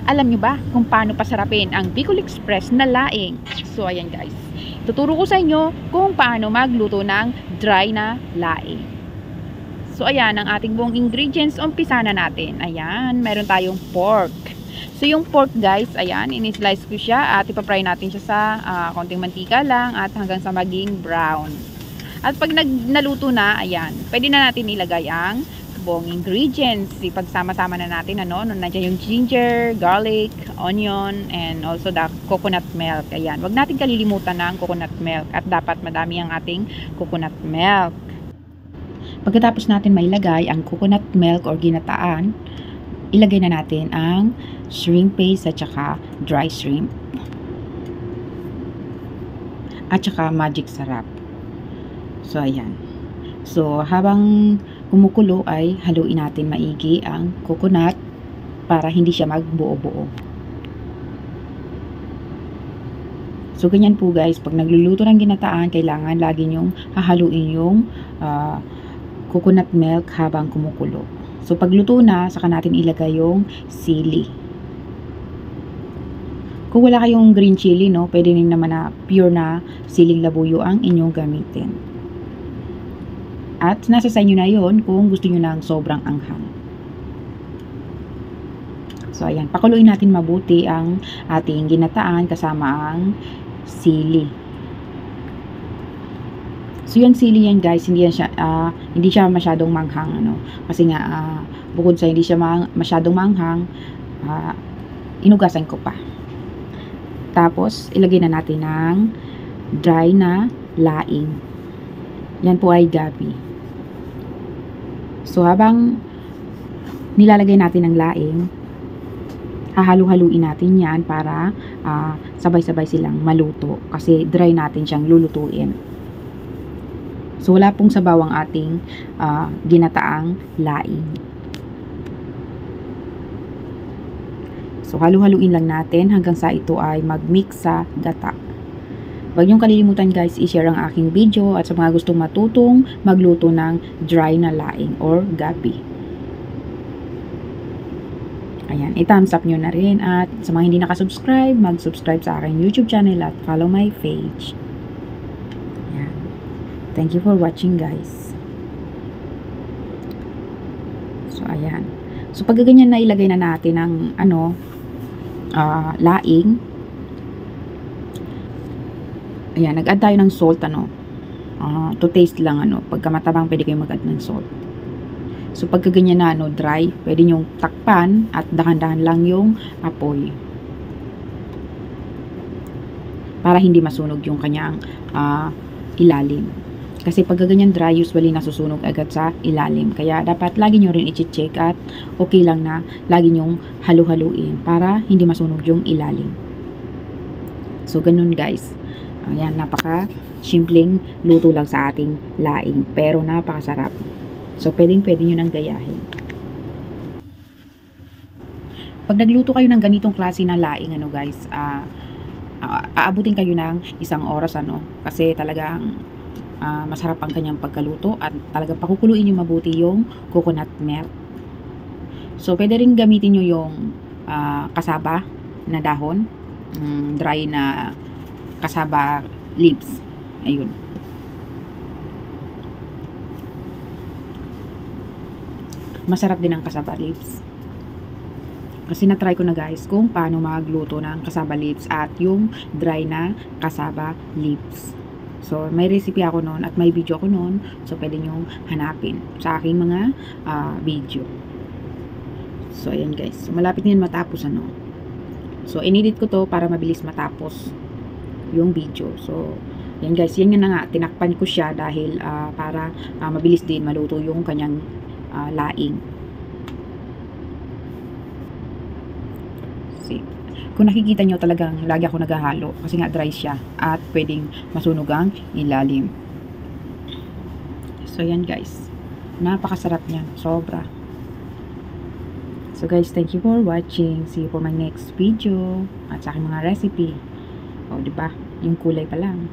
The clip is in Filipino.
Alam nyo ba kung paano pasarapin ang Bicol Express na laing? So ayan guys, tuturo ko sa inyo kung paano magluto ng dry na laing. So ayan ang ating buong ingredients, umpisa na natin. Ayan, meron tayong pork. So yung pork guys, ayan, in-slice ko siya at ipapry natin siya sa konting mantika lang at hanggang sa maging brown. At pag naluto na, ayan, pwede na natin ilagay ang buong ingredients. Ipagsama-sama na natin, nandiyan yung ginger, garlic, onion, and also the coconut milk. Ayan, wag natin kalilimutan ng coconut milk at dapat madami ang ating coconut milk. Pagkatapos natin mailagay ang coconut milk or ginataan, ilagay na natin ang shrimp paste at saka dry shrimp. At saka magic sarap. So, ayan. So, habang kumukulo ay haluin natin maigi ang coconut para hindi siya magbuo-buo. So, ganyan po guys. Pag nagluluto ng ginataan, kailangan lagi nyong hahaluin yung coconut milk habang kumukulo. So, pag luto na, saka natin ilagay yung sili. Kung wala kayong green chili, pwede rin naman na pure na siling labuyo ang inyong gamitin. At nasa sa inyo na yon kung gusto nyo ng sobrang anghang. So, ayan. Pakuluin natin mabuti ang ating ginataan kasama ang sili. So, yung sili yan guys, hindi siya masyadong manghang. Kasi nga, bukod sa hindi siya masyadong manghang, inugasan ko pa. Tapos, ilagay na natin ng dry na laing. Yan po ay gabi. So, habang nilalagay natin ang laing, hahalu-haluin natin yan para sabay-sabay silang maluto. Kasi dry natin siyang lulutuin. So, wala pong sabaw ang ating ginataang laing. So, halu-haluin lang natin hanggang sa ito ay mag-mix sa gata. Huwag niyong kalilimutan guys, i-share ang aking video at sa mga gustong matutong magluto ng dry na laing or gabi. Ayan, i-thumbs up nyo na rin at sa mga hindi nakasubscribe, mag-subscribe sa aking YouTube channel at follow my page. Ayan. Thank you for watching guys. So, ayan. So, pag ganyan na ilagay na natin ang laing. Ayan, nag-add tayo ng salt, to taste lang, pagka matabang, pwede kayo mag-add ng salt. So, pagka ganyan na, dry, pwede nyong takpan at dahan-dahan lang yung apoy. Para hindi masunog yung kanyang ilalim. Kasi pagka ganyan dry, usually nasusunog agad sa ilalim. Kaya, dapat lagi nyo rin i-check at okay lang na lagi nyong halu-haluin para hindi masunog yung ilalim. So, ganun guys. Ayan, napaka-simpleng luto lang sa ating laing. Pero napakasarap. So, pwede nyo nang gayahin. Pag nagluto kayo ng ganitong klase na laing, guys, aabutin kayo ng 1 oras, kasi talagang masarap ang kanyang pagkaluto at talagang pakukuluin nyo mabuti yung coconut milk. So, pwede rin gamitin nyo yung kasaba na dahon, dry na kasaba leaves. Ayun. Masarap din ang kasaba leaves. Kasi na-try ko na guys kung paano magluto ng kasaba leaves at yung dry na kasaba leaves. So, may recipe ako noon at may video ako noon. So, pwede nyong hanapin sa aking mga video. So, ayan guys. So, malapit na yan matapos, So, inedit ko to para mabilis matapos yung video. So, yan guys, yan na nga, tinakpan ko siya dahil para mabilis din maluto yung kanyang laing. See, kung nakikita nyo talagang lagi ako naghahalo kasi nga dry siya at pwedeng masunog ang ilalim. So, yan guys, napakasarap niyan, sobra. So guys, thank you for watching. See you for my next video at sa aking mga recipe. O, diba? Yung kulay pa lang.